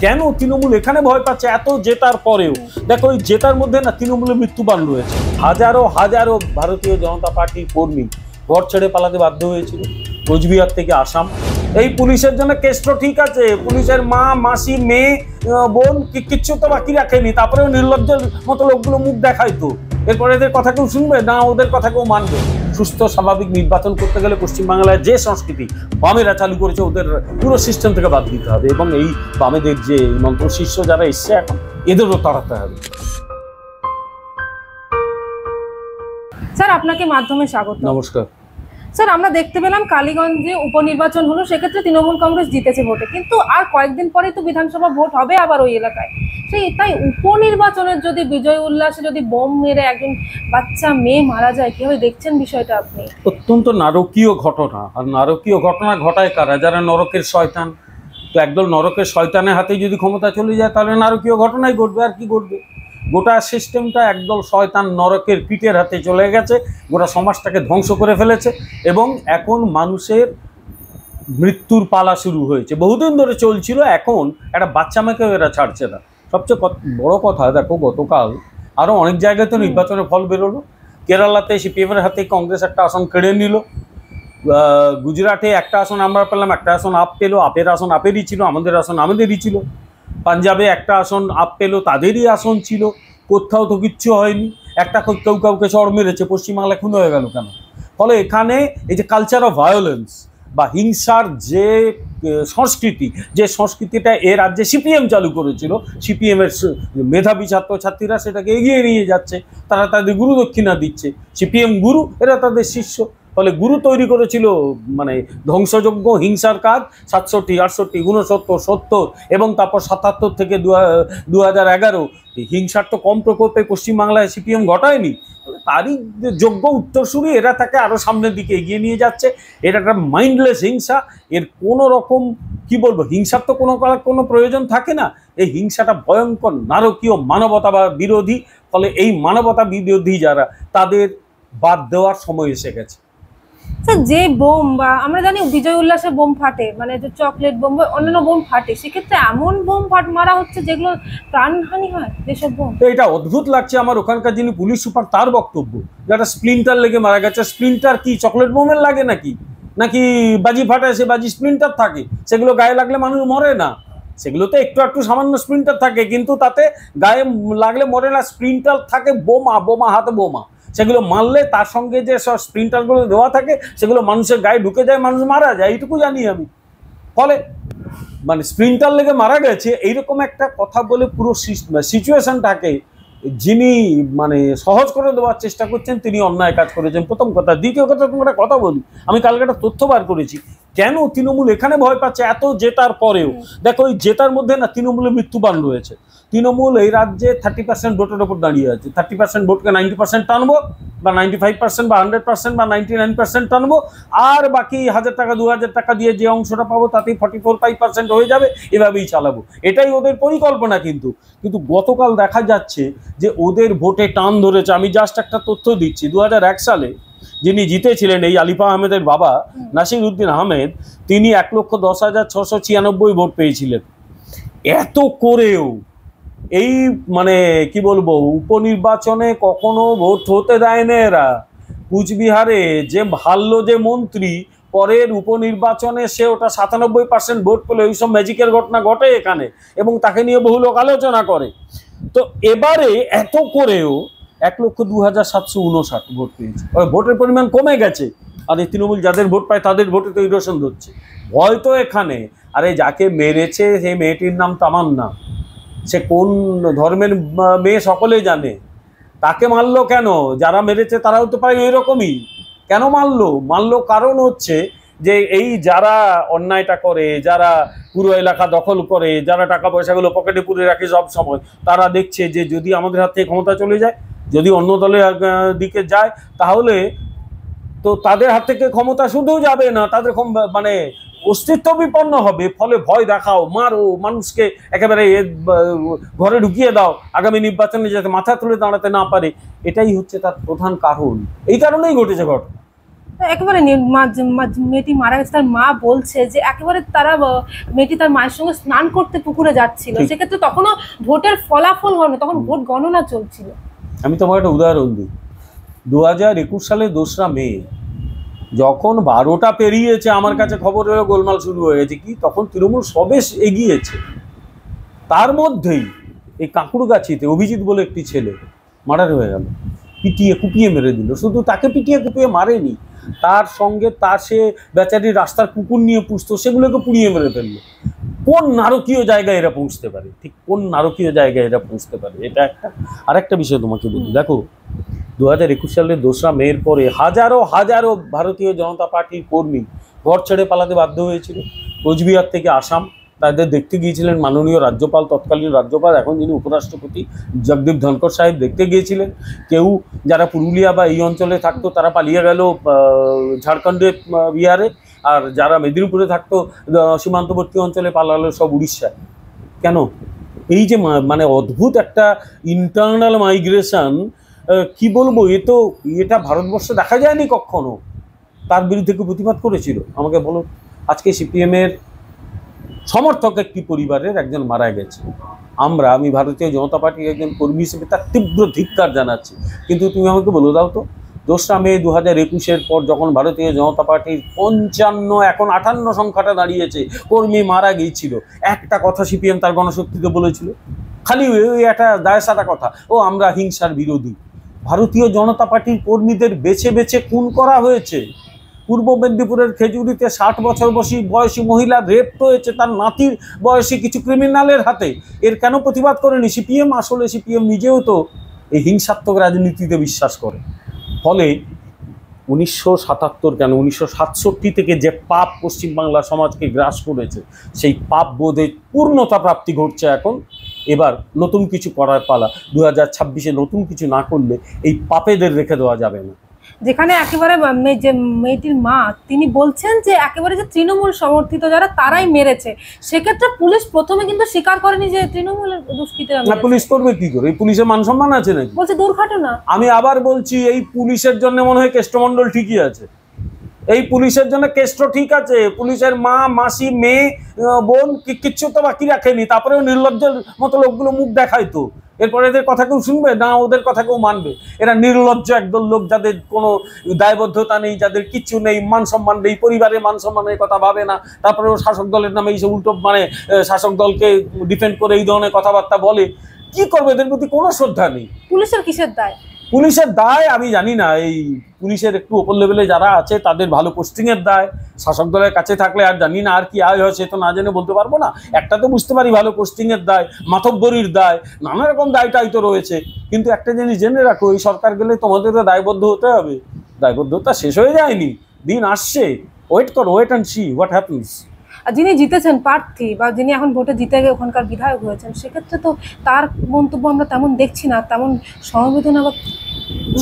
কেন তৃণমূল এখানে ভয় পাচ্ছে এত জেতার পরেও? দেখো এই জেতার মধ্যে না তৃণমূলের মৃত্যুবান রয়েছে। হাজারো হাজারো ভারতীয় জনতা পার্টির কর্মী ঘর ছেড়ে পালাতে বাধ্য হয়েছিল কোচবিহার থেকে আসাম। এই পুলিশের জন্য কেসটা ঠিক আছে, পুলিশের মা মাসি মেয়ে বোন কিচ্ছু তো বাকি রাখেনি, তারপরেও নির্লজ্জের মতো লোকগুলো মুখ দেখায়। তো এরপরে এদের কথা কেউ শুনবে না, ওদের কথা কেউ মানবে? সুস্থ স্বাভাবিক নির্বাচন করতে গেলে পশ্চিমবাংলায় যে সংস্কৃতি বামেরা চালু করেছে ওদের পুরো সিস্টেম থেকে বাদ দিতে হবে, এবং এই বামেদের যে মন্ত্র শিষ্য যারা এসছে এখন এদেরও তাড়াতে হবে। স্যার আপনাকে মাধ্যমে স্বাগত। নমস্কার স্যার, আমরা দেখতে পেলাম কালীগঞ্জে উপনির্বাচন হলো, সেক্ষেত্রে তৃণমূল কংগ্রেস জিতেছে ভোটে, কিন্তু আর কয়েকদিন পরেই তো বিধানসভা ভোট হবে আবার ওই এলাকায়। তাই উপনির্বাচনের যদি বিজয় উল্লাসে যদি বোম মেরে একজন বাচ্চা মেয়ে মারা যায়, কিভাবে দেখছেন বিষয়টা আপনি? অত্যন্ত নারকীয় ঘটনা। আর নারকীয় ঘটনা ঘটায় কারা? যারা নরকের শয়তান। তো একদল নরকের শয়তানের হাতে যদি ক্ষমতা চলে যায় তাহলে নারকীয় ঘটনাই ঘটবে। আর কি ঘটবে? গোটা সিস্টেমটা একদল শয়তান নরকের পিঠের হাতে চলে গেছে, গোটা সমাজটাকে ধ্বংস করে ফেলেছে, এবং এখন মানুষের মৃত্যুর পালা শুরু হয়েছে। বহুদিন ধরে চলছিল, এখন একটা বাচ্চা মেয়েকেও এরা ছাড়ছে না। সবচেয়ে বড় কথা, দেখো গতকাল আরও অনেক জায়গায় তো নির্বাচনের ফল বেরোলো। কেরালাতে সিপিএমের হাতে কংগ্রেস একটা আসন কেড়ে নিল, গুজরাটে একটা আসন আমরা পেলাম, একটা আসন আপ পেলো, আপের আসন আপেরই ছিল, আমাদের আসন আমাদেরই ছিল। পাঞ্জাবে একটা আসন আপ পেলো, তাদেরই আসন ছিল। কোথাও তো কিচ্ছু হয়নি, একটা কেউ কাউকে চড় মেরেছে। পশ্চিমবাংলা খুন হয়ে গেল কেন? ফলে এখানে এই যে কালচার অফ ভায়োলেন্স বা হিংসার যে সংস্কৃতি, যে সংস্কৃতিটা এ রাজ্যে সিপিএম চালু করেছিল, সিপিএমের মেধাবী ছাত্রছাত্রীরা সেটাকে এগিয়ে নিয়ে যাচ্ছে। তারা তাদের গুরু দক্ষিণা দিচ্ছে, সিপিএম গুরু, এরা তাদের শিষ্য। ফলে গুরু তৈরি করেছিল মানে ধ্বংসযোগ্য হিংসার কাজ 67, 68, 69, 70 এবং তারপর 77 থেকে 2011। হিংসার তো কম প্রকোপে পশ্চিমবাংলায় সিপিএম ঘটায়নি। তারই যোগ্য উত্তরসূরি এরা তাকে আরও সামনের দিকে এগিয়ে নিয়ে যাচ্ছে। এটা একটা মাইন্ডলেস হিংসা। এর কোনো রকম কি বলবো, হিংসার তো কোনো প্রয়োজন থাকে না। এই হিংসাটা ভয়ঙ্কর নারকীয় মানবতা বিরোধী। ফলে এই মানবতা বিরোধী যারা, তাদের বাদ দেওয়ার সময় এসে গেছে। স্যার, যে বোম বা আমরা জানি বিজয় উল্লাসে বোম ফাটে, মানে যে চকলেট বোম বা অন্যান্য বোম ফাটে, সেক্ষেত্রে এমন বোম মারা হচ্ছে যেগুলো প্রাণহানি হয়, যেসব বোম। তো এটা অদ্ভুত লাগছে আমার ওখানকার যিনি পুলিশ সুপার, তার বক্তব্য, যেটা স্প্লিন্টার লেগে মারা গেছে। স্প্লিন্টার কি চকলেট বোমের লাগে নাকি? নাকি বাজি ফাটায় সে বাজি স্প্লিন্টার থাকে, সেগুলো গায়ে লাগলে মানুষ মরে না? সেগুলোতে একটু সামান্য স্প্লিন্টার থাকে, কিন্তু তাতে গায়ে লাগলে মরে না। স্প্লিন্টার থাকে বোমা হাতে বোমা, সেগুলো মারলে তার সঙ্গে যে সব স্প্লিন্টারগুলো দেওয়া থাকে সেগুলো মানুষের গায়ে ঢুকে যায়, মানুষ মারা যায়, এইটুকু জানি আমি। ফলে মানে স্প্লিন্টার লেগে মারা গেছে এইরকম একটা কথা বলে পুরো সিচুয়েশনটাকে যিনি মানে সহজ করে দেওয়ার চেষ্টা করছেন, তিনি অন্যায় কাজ করেছেন, প্রথম কথা। দ্বিতীয় কথা, তোমরা কথা বলি, আমি কালকে একটা তথ্য বার করেছি কেন তৃণমূল এখানে ভয় পাচ্ছে এত জেতার পরেও। দেখো এই জেতার মধ্যে না তৃণমূলের মৃত্যুবান রয়েছে। তৃণমূল এই রাজ্যে 30% ভোটের ওপর দাঁড়িয়ে আছে। 30% ভোটকে 90% টানবো, বা 95% বা 100% বা 99% টানবো, আর বাকি 1000 টাকা 2000 টাকা দিয়ে যে অংশটা পাবো তাতেই 44-45% হয়ে যাবে, এভাবেই চালাবো। এটাই ওদের পরিকল্পনা। কিন্তু গতকাল দেখা যাচ্ছে যে ওদের ভোটে টান ধরেছে। আমি জাস্ট একটা তথ্য দিচ্ছি, 2001 সালে যিনি জিতেছিলেন, এই আলিফা আহমেদের বাবা নাসির উদ্দিন আহমেদ, তিনি 1,10,696 ভোট পেয়েছিলেন। এত করেও এই মানে কি বলবো, উপনির্বাচনে কখনো ভোট হতে দেয় না এরা। কুচবিহারে যে ভাল্য যে মন্ত্রী, পরের উপনির্বাচনে সে ওটা 97% ভোট পেলে। ওই সব ম্যাজিকের ঘটনা ঘটে এখানে, এবং তাকে নিয়ে বহু লোক আলোচনা করে। তো এবারে এত করেও 1,02,759 ভোট পেয়েছে। ভোটের পরিমাণ কমে গেছে। আর এই তৃণমূল যাদের ভোট পায় তাদের ভোটে তো ইরোশন ধরছে। ভয় তো এখানে, আরে যাকে মেরেছে সেই মেয়েটির নাম তামান্না, সে কোন ধর্মের মেয়ে সকলেই জানে। তাকে মারলো কেন? যারা মেরেছে তারাও তো পায় এরকমই। কেন মারলো কারণ হচ্ছে যে এই যারা অন্যায়টা করে, যারা পুরো এলাকা দখল করে, যারা টাকা পয়সাগুলো পকেটে পুরে রাখে সব সময়, তারা দেখছে যে যদি আমাদের হাত থেকে ক্ষমতা চলে যায়, যদি অন্য দলের দিকে যায়, তাহলে তো তাদের হাত থেকে ক্ষমতা শুধু যাবে না, তাদের মানে অস্তিত্ব বিপন্ন হবে। ফলে ভয় দেখাও, মারো, মানুষকে একেবারে ঘরে ঢুকিয়ে দাও, আগামী নির্বাচনে যাতে মাথা তুলে দাঁড়াতে না পারে। এটাই হচ্ছে তার প্রধান কারণ। এই কারণেই ঘটেছে ঘটনা। একেবারে মেয়েটি মারা গেছে, তার মা বলছে যে একেবারে তারা মেয়েটি তার মায়ের সঙ্গে স্নান করতে পুকুরে যাচ্ছিল, সেক্ষেত্রে তখনও ভোটের ফলাফল হয়নি, তখন ভোট গণনা চলছিল। আমি তোমাকে একটা উদাহরণ দিই, 2021 সালের 2রা মে যখন 12টা পেরিয়েছে আমার কাছে খবর এলো গোলমাল শুরু হয়ে গেছে। কি তখন তৃণমূল সবে এগিয়েছে, তার মধ্যেই এই কাঁকুড়গাছিতে অভিজিৎ বলে একটি ছেলে মার্ডার হয়ে গেল, পিটিয়ে কুপিয়ে মেরে দিল। শুধু তাকে পিটিয়ে কুপিয়ে মারেনি, তার সঙ্গে তার সে বেচারি রাস্তার কুকুর নিয়ে পুষতো, সেগুলোকে পুড়িয়ে মেরে ফেললো। কোন নারকীয় জায়গায় এরা পৌঁছতে পারে, ঠিক কোন নারকীয় জায়গায় এরা পৌঁছতে পারে, এটা একটা। আরেকটা বিষয় তোমাকে বলি, দেখো 2021 সালের 2রা মের পরে হাজারো হাজারো ভারতীয় জনতা পার্টির কর্মী ঘর ছেড়ে পালাতে বাধ্য হয়েছিল। কোচবিহার থেকে আসাম তাদের দেখতে গিয়েছিলেন মাননীয় রাজ্যপাল, তৎকালীন রাজ্যপাল, এখন যিনি উপরাষ্ট্রপতি জগদীপ ধনকর সাহেব দেখতে গিয়েছিলেন। কেউ যারা পুরুলিয়া বা এই অঞ্চলে থাকতো তারা পালিয়ে গেল ঝাড়খণ্ডে, বিহারে, আর যারা মেদিনীপুরে থাকতো সীমান্তবর্তী অঞ্চলে পালালো সব উড়িষ্যায়। কেন? এই যে মানে অদ্ভুত একটা ইন্টারনাল মাইগ্রেশন, কি বলবো, এটা ভারতবর্ষে দেখা যায়নি কখনো। তার বিরুদ্ধে কেউ প্রতিবাদ করেছিল? আমাকে বলো। আজকে সিপিএমের সমর্থক একটি পরিবারের একজন মারা গেছে, আমি ভারতীয় জনতা পার্টির একজন কর্মী হিসেবে তার তীব্র ধিক্কার জানাচ্ছি। কিন্তু তুমি আমাকে বলে দাও তো, 2রা মে 2021 পর যখন ভারতীয় জনতা পার্টির 55 এখন 58 সংখ্যাটা দাঁড়িয়েছে, কর্মী মারা গিয়েছিল, একটা কথা সিপিএম তার গণশক্তিতে বলেছিল, খালি ওই একটা দায়সাদা কথা, আমরা হিংসার বিরোধী। ভারতীয় জনতা পার্টির কর্মীদের বেছে বেছে খুন করা হয়েছে। পূর্ব মেদিনীপুরের খেজুরিতে 60 বছর বয়সী মহিলা রেপ হয়েছে তার নাতির বয়সী কিছু ক্রিমিনালের হাতে। এর কেন প্রতিবাদ করেনি সিপিএম? আসলে সিপিএম নিজেও তো এই হিংসাত্মক রাজনীতিতে বিশ্বাস করে। ফলে 1977 কেন 1967 থেকে যে পাপ পশ্চিমবাংলা সমাজকে গ্রাস করেছে, সেই পাপ বোধে পূর্ণতা প্রাপ্তি ঘটছে এখন। এবার নতুন কিছু করার পালা। 2026-এ নতুন কিছু না করলে এই পাপেদের রেখে দেওয়া যাবে না। যেখানে একেবারে যে মেয়েটির মা তিনি বলছেন যে একেবারে যে তৃণমূল সমর্থিত যারা তারাই মেরেছে, সেক্ষেত্রে পুলিশ প্রথমে কিন্তু স্বীকার করেনি যে তৃণমূলের দুষ্কৃতীরা মেরেছে। পুলিশ করবে কি করে? এই পুলিশের মান সম্মান আছে নাকি? বলছে দুর্ঘটনা। আমি আবার বলছি, এই পুলিশের জন্য মনে হয় কেষ্টমণ্ডল ঠিকই আছে। এই পুলিশের জন্য কেষ্ট ঠিক আছে, পুলিশের মা, মাসি, মেয়ে, বোন কিচ্ছু তো বাকি রাখেনি। তারপরেও নির্লজ্জের মতো লোকগুলো মুখ দেখায় তো। এরপরে এদের কথা কেউ শুনবে না, ওদের কথা কেউ মানবে? এরা নির্লজ্জ একদল লোক, যাদের কোনো দায়বদ্ধতা নেই, যাদের কিচ্ছু নেই, মান সম্মান নেই, পরিবারের মান সম্মানের কথা ভাবে না। তারপরেও শাসক দলের নামে এইসব উল্টো শাসক দলকে ডিফেন্ড করে এই ধরনের কথাবার্তা বলে। কি করবে? এদের প্রতি কোনো শ্রদ্ধা নেই। পুলিশের কিসের দায়? পুলিশের দায় আমি জানি না। এই পুলিশের একটু ওপর লেভেলে যারা আছে তাদের ভালো পোস্টিংয়ের দায়। শাসক দলের কাছে থাকলে আর জানি না আর কি আয় হয়, সে তো না জেনে বলতে পারবো না। একটা তো বুঝতে পারি, ভালো পোস্টিংয়ের দায়, মাতব্বরির দায়, নানা রকম দায়টাই তো রয়েছে। কিন্তু একটা জিনিস জেনে রাখো, এই সরকার গেলে তোমাদেরও দায়বদ্ধ হতে হবে। দায়বদ্ধতা শেষ হয়ে যায়নি, দিন আসছে। ওয়েট করো, wait and see what happens. আর যিনি জিতেছেন প্রার্থী বা যিনি এখন ভোটে জিতে গিয়ে ওখানকার বিধায়ক হয়েছেন, সেক্ষেত্রে তো তার মন্তব্য আমরা তেমন দেখছি না, তেমন সমবেদনা বা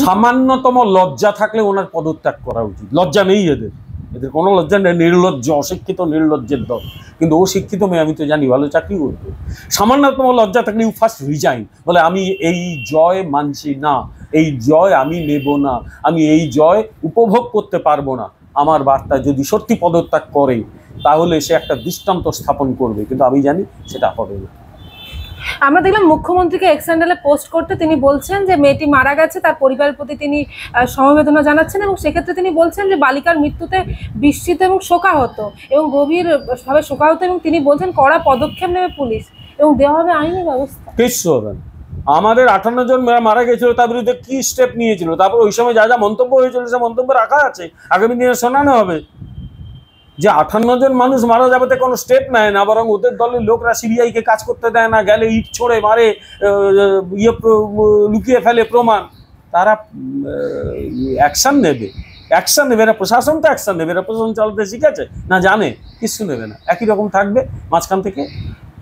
সামান্যতম লজ্জা থাকলে ওনার পদত্যাগ করা উচিত। লজ্জা নেই এদের, এদের কোনো লজ্জা নেই। নির্লজ্জ, অশিক্ষিত নির্লজ্জের দল। কিন্তু ও শিক্ষিত মেয়ে, আমি তো জানি, ভালো চাকরি করবে। সামান্যতম লজ্জা থাকলে ইউ ফার্স্ট রিজাইন, বলে আমি এই জয় মানছি না, এই জয় আমি নেব না, আমি এই জয় উপভোগ করতে পারবো না। আমার বার্তা যদি সত্যি পদত্যাগ করে তাহলে সে একটা দৃষ্টান্ত স্থাপন করবে, কিন্তু আমি জানি সেটা হবে না। আমরা দেখলাম মুখ্যমন্ত্রীকে এক্স হ্যান্ডেলে পোস্ট করতে তিনি বলছেন যে মেয়েটি মারা গেছে, তার পরিবারের প্রতি তিনি সমবেদনা জানাচ্ছেন, এবং সেক্ষেত্রে তিনি বলছেন যে বালিকার মৃত্যুতে বিস্মিত এবং শোকাহত এবং গভীরভাবে শোকাহত, এবং তিনি বলছেন কড়া পদক্ষেপ নেবে পুলিশ এবং দেওয়া হবে আইনি ব্যবস্থা। কিচ্ছু হবে না। আমাদের 58 জন মারা গেছিল, তার বিরুদ্ধে কি স্টেপ নিয়েছিল, তারপর ওই সময় যা যা মন্তব্য হয়েছিল সে মন্তব্য রাখা আছে, আগামী দিনে শোনানো হবে। যে 58 জন মানুষ মারা যাবে কোনো স্টেপ নেয় না, বরং ওদের দলের লোকরা সিবিআইকে কাজ করতে দেয় না, গেলে ইট ছড়ে মারে, লুকিয়ে ফেলে প্রমাণ। তারা অ্যাকশন নেবে, অ্যাকশন নেবে না। প্রশাসন তো অ্যাকশন নেবে না, প্রশাসন চালাতে শিখেছে না, জানে, কিছু নেবে না। একই রকম থাকবে। মাঝখান থেকে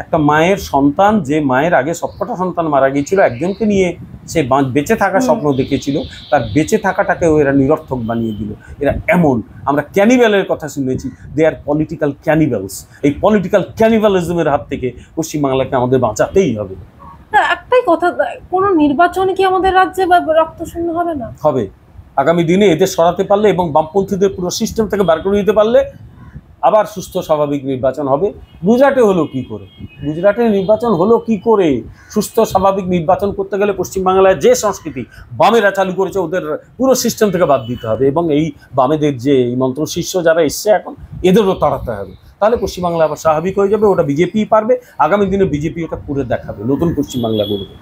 একটা মায়ের সন্তান, যে মায়ের আগে সবকটা সন্তান মারা গিয়েছিল, একজনকে নিয়ে সে বেঁচে থাকার স্বপ্ন দেখেছিল, তার বেঁচে থাকাটাকেও এরা নিরর্থক বানিয়ে দিল। এরা এমন, আমরা ক্যানিব্যালের কথা শুনেছি, দে আর পলিটিক্যাল ক্যানিব্যালস। এই পলিটিক্যাল ক্যানিব্যালিজমের হাত থেকে পশ্চিমবাংলাকে আমাদের বাঁচাতেই হবে। একটাই কথা, কোনো নির্বাচন কি আমাদের রাজ্যে রক্তশূন্য হবে না? হবে। আগামী দিনে এদের সরাতে পারলে এবং বামপন্থীদের পুরো সিস্টেম থেকে বার করে দিতে পারলে আবার সুস্থ স্বাভাবিক নির্বাচন হবে। গুজরাটে হলো কি করে? গুজরাটে নির্বাচন হলো কি করে? সুস্থ স্বাভাবিক নির্বাচন করতে গেলে পশ্চিমবাংলায় যে সংস্কৃতি বামেরা চালু করেছে ওদের পুরো সিস্টেম থেকে বাদ দিতে হবে, এবং এই বামেদের যে এই মন্ত্র শিষ্য যারা এসছে এখন এদেরও তাড়াতে হবে। তাহলে পশ্চিমবাংলা আবার স্বাভাবিক হয়ে যাবে, ওটা বিজেপি পারবে। আগামী দিনে বিজেপি এটা করে দেখাবে, নতুন পশ্চিমবাংলা গড়বে।